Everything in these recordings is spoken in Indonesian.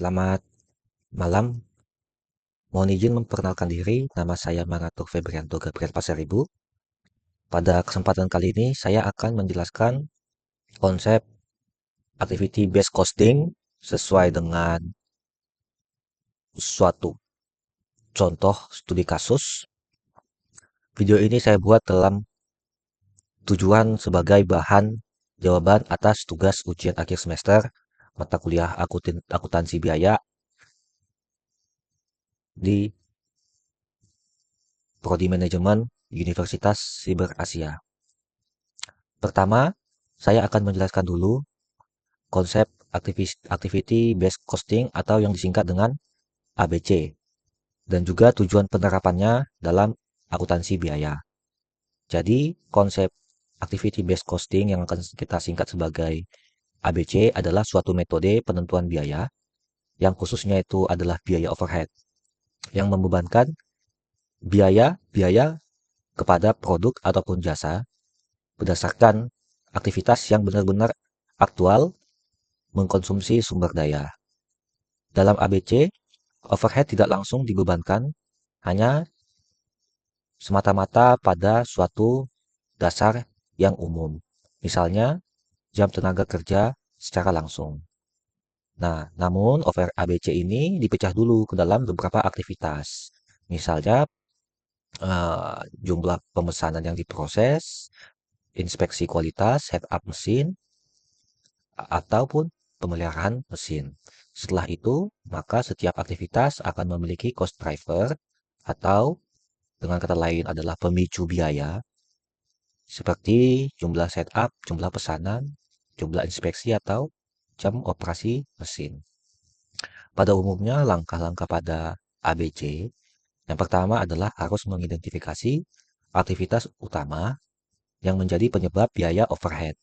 Selamat malam, mohon izin memperkenalkan diri, nama saya Marato Febrianto Gabriel Pasaribu. Pada kesempatan kali ini saya akan menjelaskan konsep activity based costing sesuai dengan suatu contoh studi kasus. Video ini saya buat dalam tujuan sebagai bahan jawaban atas tugas ujian akhir semester mata kuliah akuntansi biaya di Prodi Manajemen Universitas Siber Asia. Pertama, saya akan menjelaskan dulu konsep activity based costing atau yang disingkat dengan ABC dan juga tujuan penerapannya dalam akuntansi biaya. Jadi, konsep activity based costing yang akan kita singkat sebagai ABC adalah suatu metode penentuan biaya yang khususnya itu adalah biaya overhead yang membebankan biaya kepada produk ataupun jasa berdasarkan aktivitas yang benar-benar aktual mengkonsumsi sumber daya. Dalam ABC, overhead tidak langsung dibebankan, hanya semata-mata pada suatu dasar yang umum. Misalnya, jam tenaga kerja secara langsung. Nah, namun over ABC ini dipecah dulu ke dalam beberapa aktivitas. Misalnya, jumlah pemesanan yang diproses, inspeksi kualitas, setup mesin, ataupun pemeliharaan mesin. Setelah itu, maka setiap aktivitas akan memiliki cost driver atau dengan kata lain adalah pemicu biaya seperti jumlah setup, jumlah pesanan, jumlah inspeksi atau jam operasi mesin. Pada umumnya langkah-langkah pada ABC yang pertama adalah harus mengidentifikasi aktivitas utama yang menjadi penyebab biaya overhead.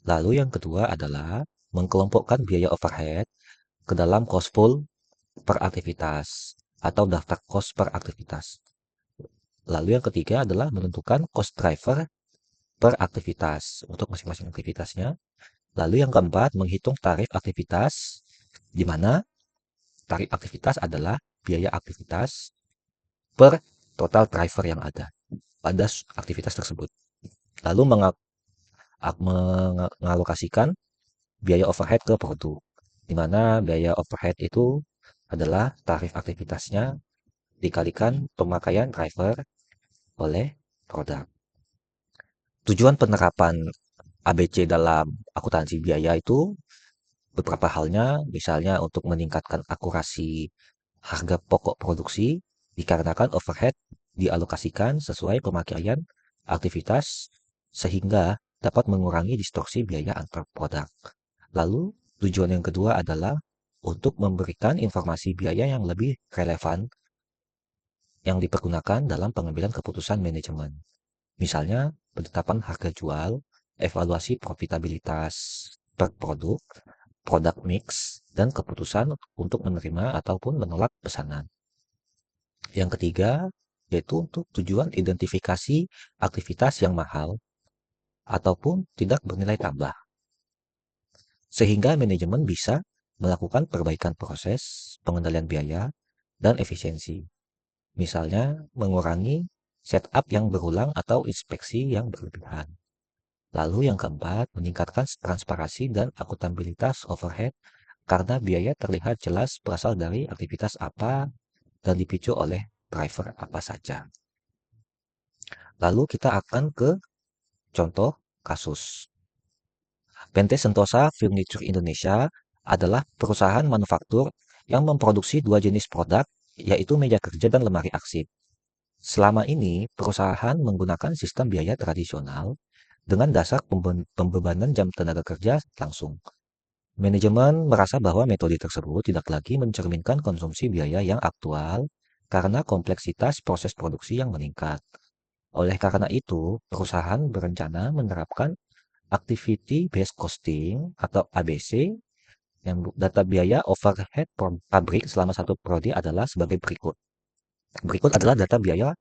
Lalu yang kedua adalah mengkelompokkan biaya overhead ke dalam cost pool per aktivitas atau daftar cost per aktivitas. Lalu yang ketiga adalah menentukan cost driver per aktivitas untuk masing-masing aktivitasnya. Lalu yang keempat, menghitung tarif aktivitas, di mana tarif aktivitas adalah biaya aktivitas per total driver yang ada pada aktivitas tersebut. Lalu mengalokasikan biaya overhead ke produk, di mana biaya overhead itu adalah tarif aktivitasnya dikalikan pemakaian driver oleh produk. Tujuan penerapan ABC dalam akuntansi biaya itu beberapa halnya, misalnya untuk meningkatkan akurasi harga pokok produksi dikarenakan overhead dialokasikan sesuai pemakaian aktivitas sehingga dapat mengurangi distorsi biaya antar produk. Lalu tujuan yang kedua adalah untuk memberikan informasi biaya yang lebih relevan yang dipergunakan dalam pengambilan keputusan manajemen. Misalnya penetapan harga jual, evaluasi profitabilitas per produk, product mix, dan keputusan untuk menerima ataupun menolak pesanan. Yang ketiga, yaitu untuk tujuan identifikasi aktivitas yang mahal ataupun tidak bernilai tambah. Sehingga manajemen bisa melakukan perbaikan proses, pengendalian biaya, dan efisiensi. Misalnya mengurangi setup yang berulang atau inspeksi yang berlebihan. Lalu yang keempat, meningkatkan transparansi dan akuntabilitas overhead karena biaya terlihat jelas berasal dari aktivitas apa dan dipicu oleh driver apa saja. Lalu kita akan ke contoh kasus. PT Sentosa Furniture Indonesia adalah perusahaan manufaktur yang memproduksi dua jenis produk, yaitu meja kerja dan lemari arsip. Selama ini, perusahaan menggunakan sistem biaya tradisional dengan dasar pembebanan jam tenaga kerja langsung. Manajemen merasa bahwa metode tersebut tidak lagi mencerminkan konsumsi biaya yang aktual karena kompleksitas proses produksi yang meningkat. Oleh karena itu, perusahaan berencana menerapkan activity based costing atau ABC yang data biaya overhead pabrik selama satu prodi adalah sebagai berikut. Berikut adalah data biaya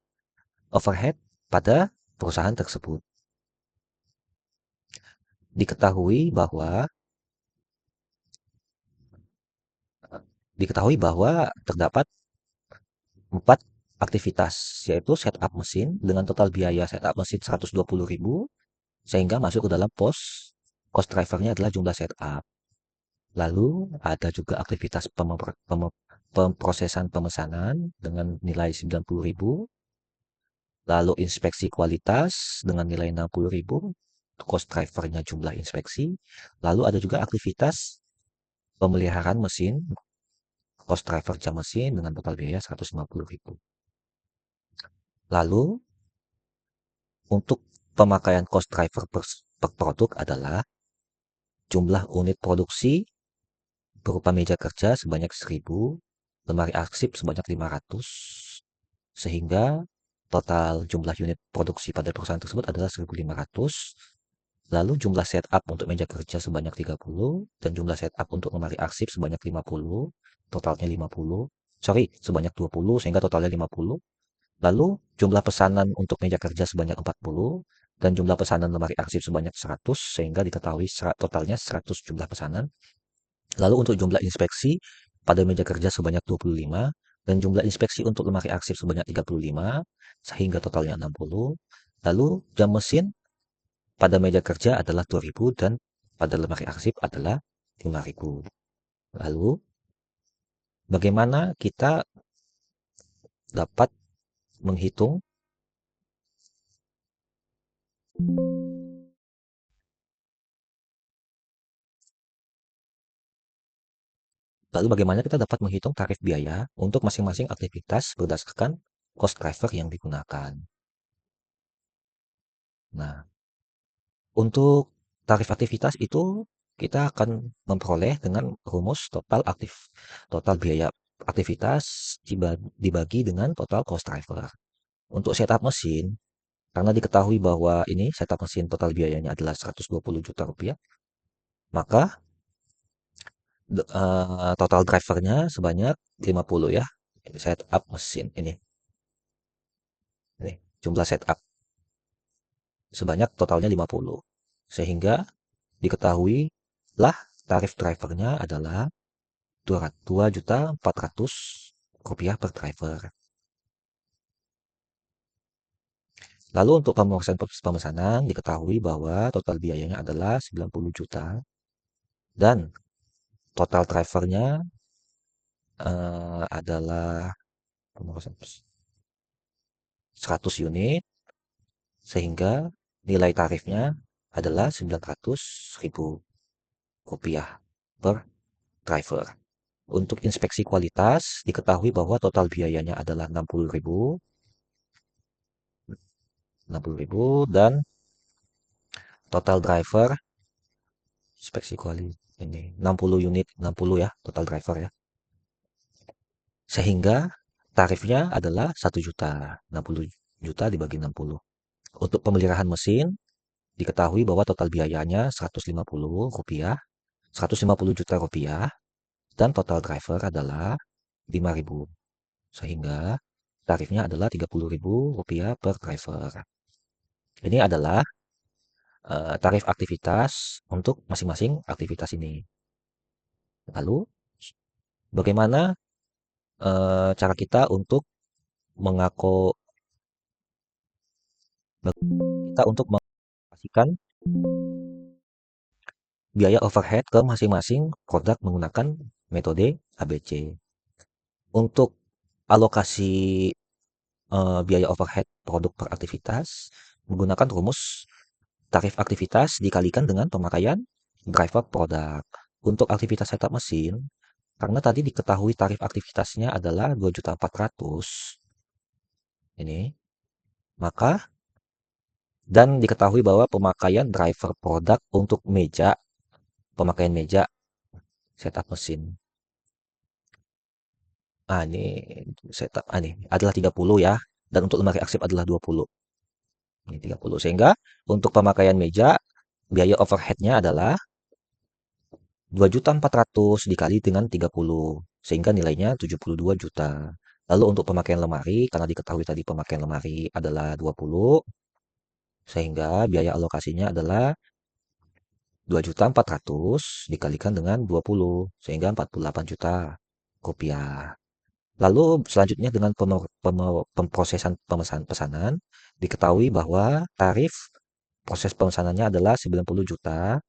overhead pada perusahaan tersebut. Diketahui bahwa diketahui bahwa terdapat 4 aktivitas, yaitu setup mesin dengan total biaya setup mesin 120.000, sehingga masuk ke dalam cost drivernya adalah jumlah setup. Lalu ada juga aktivitas pemprosesan pemesanan dengan nilai 90.000, lalu inspeksi kualitas dengan nilai 60.000, cost drivernya jumlah inspeksi. Lalu ada juga aktivitas pemeliharaan mesin, cost driver jam mesin dengan total biaya 150.000. Lalu untuk pemakaian cost driver per produk adalah jumlah unit produksi berupa meja kerja sebanyak 1.000, lemari arsip sebanyak 500, sehingga total jumlah unit produksi pada perusahaan tersebut adalah 1.500. Lalu jumlah setup untuk meja kerja sebanyak 30, dan jumlah setup untuk lemari arsip sebanyak 50, totalnya 50. Sorry, sebanyak 20, sehingga totalnya 50. Lalu jumlah pesanan untuk meja kerja sebanyak 40, dan jumlah pesanan lemari arsip sebanyak 100, sehingga diketahui totalnya 100 jumlah pesanan. Lalu untuk jumlah inspeksi pada meja kerja sebanyak 25, dan jumlah inspeksi untuk lemari arsip sebanyak 35, sehingga totalnya 60. Lalu jam mesin pada meja kerja adalah 2.000 dan pada lemari arsip adalah 5.000. Lalu bagaimana kita dapat menghitung tarif biaya untuk masing-masing aktivitas berdasarkan cost driver yang digunakan. Nah, untuk tarif aktivitas itu kita akan memperoleh dengan rumus total biaya aktivitas dibagi dengan total cost driver. Untuk setup mesin, karena diketahui bahwa ini setup mesin total biayanya adalah 120 juta rupiah, maka total drivernya sebanyak 50 ya. Ini setup mesin ini jumlah setup sebanyak totalnya 50, sehingga diketahui lah tarif drivernya adalah 2.400.000 rupiah per driver. Lalu untuk pemesanan diketahui bahwa total biayanya adalah 90 juta, dan total drivernya adalah 100 unit, sehingga nilai tarifnya adalah 900.000 rupiah per driver. Untuk inspeksi kualitas diketahui bahwa total biayanya adalah 60.000, dan total driver inspeksi kualitas ini 60 unit, 60 ya total driver ya. Sehingga tarifnya adalah 1 juta, 60 juta dibagi 60. Untuk pemeliharaan mesin diketahui bahwa total biayanya 150 juta rupiah, dan total driver adalah 5.000, sehingga tarifnya adalah 30.000 rupiah per driver. Ini adalah tarif aktivitas untuk masing-masing aktivitas ini. Lalu bagaimana cara kita untuk mengalokasikan biaya overhead ke masing-masing produk menggunakan metode ABC. Untuk alokasi biaya overhead produk per aktivitas menggunakan rumus tarif aktivitas dikalikan dengan pemakaian driver produk. Untuk aktivitas setup mesin, karena tadi diketahui tarif aktivitasnya adalah 2.400.000 ini, maka dan diketahui bahwa pemakaian driver produk untuk pemakaian meja setup mesin. Ini setup ini adalah 30 ya, dan untuk lemari arsip adalah 20. Ini 30, sehingga untuk pemakaian meja biaya overheadnya adalah 2.400.000 dikali dengan 30, sehingga nilainya 72 juta. Lalu untuk pemakaian lemari, karena diketahui tadi pemakaian lemari adalah 20, sehingga biaya alokasinya adalah 2.400.000 dikalikan dengan 20, sehingga 48 juta rupiah. Lalu selanjutnya dengan pemrosesan pesanan, diketahui bahwa tarif proses pemesanannya adalah 90 juta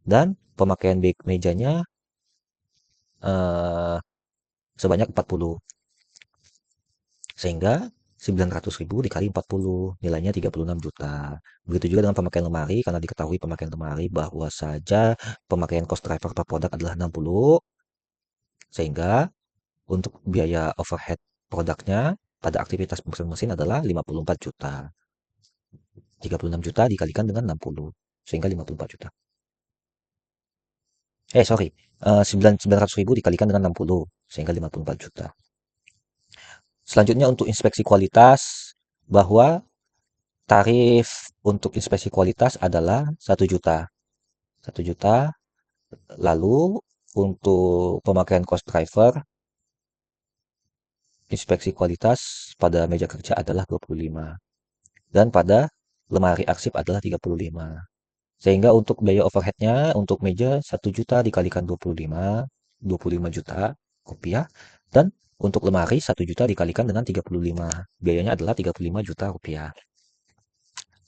dan pemakaian mejanya eh, sebanyak 40. Sehingga 900.000 dikali 40 nilainya 36 juta. Begitu juga dengan pemakaian lemari karena diketahui pemakaian lemari bahwa saja pemakaian cost driver per produk adalah 60, sehingga untuk biaya overhead produknya pada aktivitas pemrosesan mesin adalah 54 juta. 36 juta dikalikan dengan 60 sehingga 54 juta. Sorry, 900.000 dikalikan dengan 60 sehingga 54 juta. Selanjutnya untuk inspeksi kualitas, bahwa tarif untuk inspeksi kualitas adalah 1 juta. 1 juta. Lalu untuk pemakaian cost driver, inspeksi kualitas pada meja kerja adalah 25. Dan pada lemari arsip adalah 35. Sehingga untuk biaya overheadnya untuk meja 1 juta dikalikan 25 juta rupiah. Dan untuk lemari 1 juta dikalikan dengan 35. Biayanya adalah 35 juta rupiah.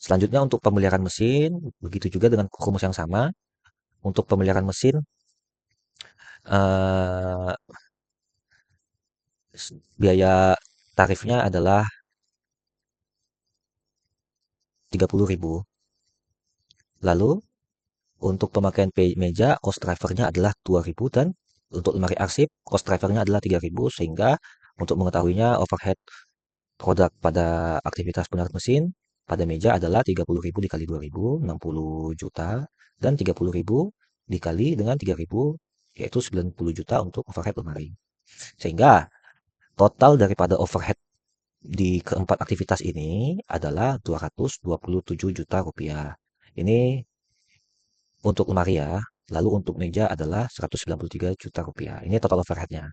Selanjutnya untuk pemeliharaan mesin, begitu juga dengan rumus yang sama. Untuk pemeliharaan mesin, eh, biaya tarifnya adalah 30.000. Lalu untuk pemakaian meja, cost drivernya adalah 2.000 dan untuk lemari arsip, cost drivernya adalah 3.000 sehingga untuk mengetahuinya overhead produk pada aktivitas penarik mesin pada meja adalah 30.000 dikali 2.000, 60 juta dan 30.000 dikali dengan 3.000 yaitu 90 juta untuk overhead lemari. Sehingga total daripada overhead di keempat aktivitas ini adalah 227 juta rupiah. Ini untuk lemari ya. Lalu untuk meja adalah 193 juta rupiah. Ini total overheadnya.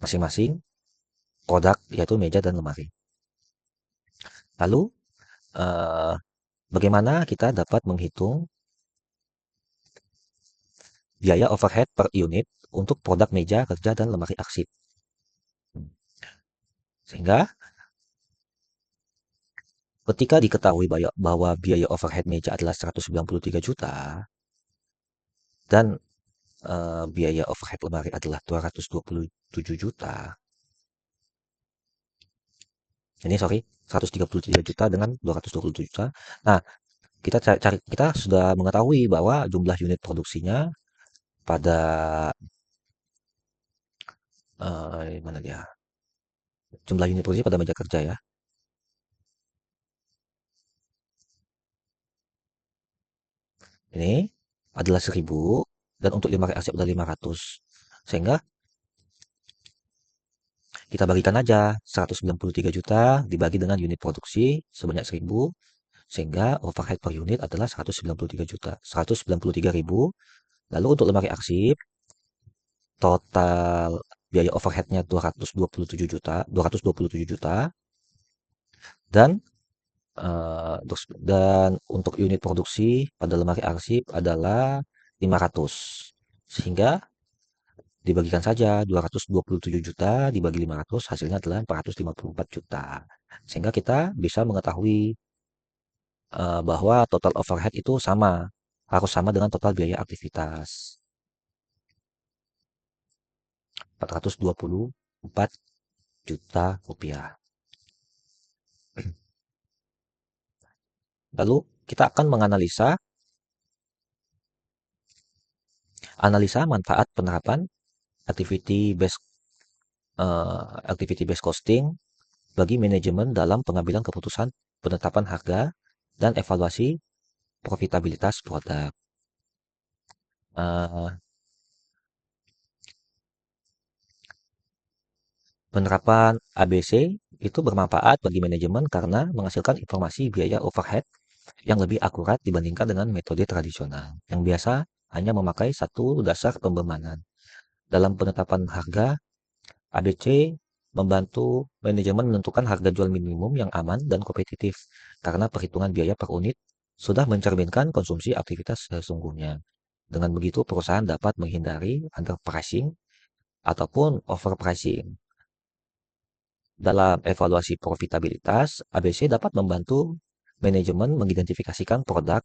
Masing-masing produk yaitu meja dan lemari. Lalu eh, bagaimana kita dapat menghitung biaya overhead per unit untuk produk meja kerja dan lemari arsip? Sehingga ketika diketahui bahwa biaya overhead meja adalah 193 juta dan biaya overhead lemari adalah 227 juta. Ini sorry, 133 juta dengan 227 juta. Nah, kita sudah mengetahui bahwa jumlah unit produksinya pada mana dia? Jumlah unit produksi pada meja kerja ya. Ini adalah 1.000 dan untuk lemari arsip adalah 500. Sehingga kita bagikan aja 193 juta dibagi dengan unit produksi sebanyak 1.000 sehingga overhead per unit adalah 193 juta. 193.000. Lalu untuk lemari arsip total biaya overheadnya 227 juta, 227 juta dan dan untuk unit produksi pada lemari arsip adalah 500. Sehingga dibagikan saja 227 juta dibagi 500 hasilnya adalah 454 juta. Sehingga kita bisa mengetahui bahwa total overhead itu harus sama dengan total biaya aktivitas. 424 juta rupiah. Lalu kita akan menganalisa manfaat penerapan activity based costing bagi manajemen dalam pengambilan keputusan penetapan harga dan evaluasi profitabilitas produk. Penerapan ABC itu bermanfaat bagi manajemen karena menghasilkan informasi biaya overhead yang lebih akurat dibandingkan dengan metode tradisional yang biasa hanya memakai satu dasar pembebanan. Dalam penetapan harga, ABC membantu manajemen menentukan harga jual minimum yang aman dan kompetitif karena perhitungan biaya per unit sudah mencerminkan konsumsi aktivitas sesungguhnya. Dengan begitu, perusahaan dapat menghindari underpricing ataupun overpricing. Dalam evaluasi profitabilitas, ABC dapat membantu manajemen mengidentifikasikan produk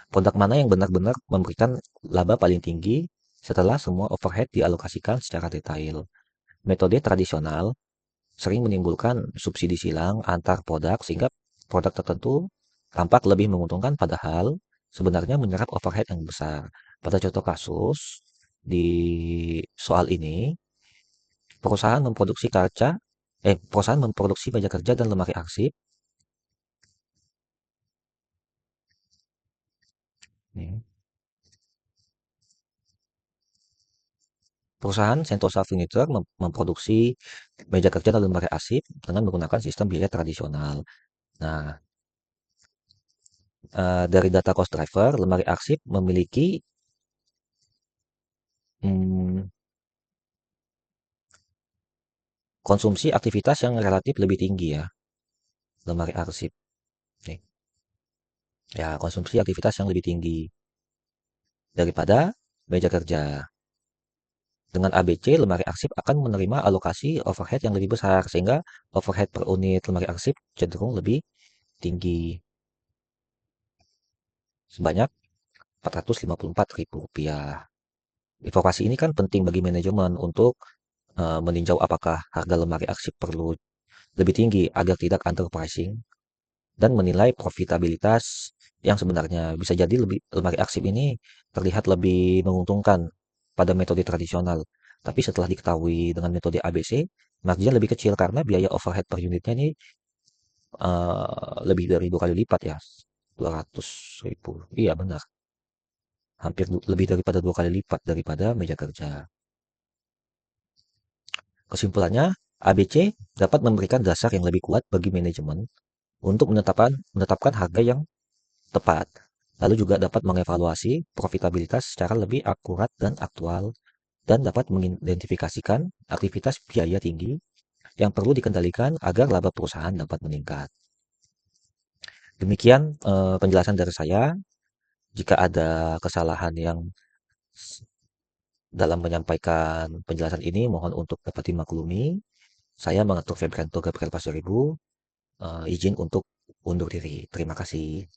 produk mana yang benar-benar memberikan laba paling tinggi setelah semua overhead dialokasikan secara detail. Metode tradisional sering menimbulkan subsidi silang antar produk sehingga produk tertentu tampak lebih menguntungkan padahal sebenarnya menyerap overhead yang besar. Pada contoh kasus di soal ini, perusahaan memproduksi meja kerja dan lemari arsip. Nih, perusahaan Sentosa Furniture memproduksi meja kerja dan lemari arsip dengan menggunakan sistem biaya tradisional. Nah, dari data cost driver, lemari arsip memiliki hmm, konsumsi aktivitas yang relatif lebih tinggi ya, lemari arsip. Nih, ya konsumsi aktivitas yang lebih tinggi daripada meja kerja. Dengan ABC, lemari arsip akan menerima alokasi overhead yang lebih besar, sehingga overhead per unit lemari arsip cenderung lebih tinggi, sebanyak Rp454.000. Informasi ini kan penting bagi manajemen untuk meninjau apakah harga lemari arsip perlu lebih tinggi agar tidak underpricing dan menilai profitabilitas yang sebenarnya. Bisa jadi lemari arsip ini terlihat lebih menguntungkan pada metode tradisional. Tapi setelah diketahui dengan metode ABC, margin lebih kecil karena biaya overhead per unitnya ini lebih dari 2 kali lipat ya. 200.000. Iya benar. Hampir lebih daripada 2 kali lipat daripada meja kerja. Kesimpulannya, ABC dapat memberikan dasar yang lebih kuat bagi manajemen untuk menetapkan harga yang tepat. Lalu juga dapat mengevaluasi profitabilitas secara lebih akurat dan aktual dan dapat mengidentifikasikan aktivitas biaya tinggi yang perlu dikendalikan agar laba perusahaan dapat meningkat. Demikian penjelasan dari saya. Jika ada kesalahan yang dalam menyampaikan penjelasan ini, mohon untuk dapat dimaklumi. Saya mengatur Febrianto Gabriel Pasaribu, izin untuk undur diri. Terima kasih.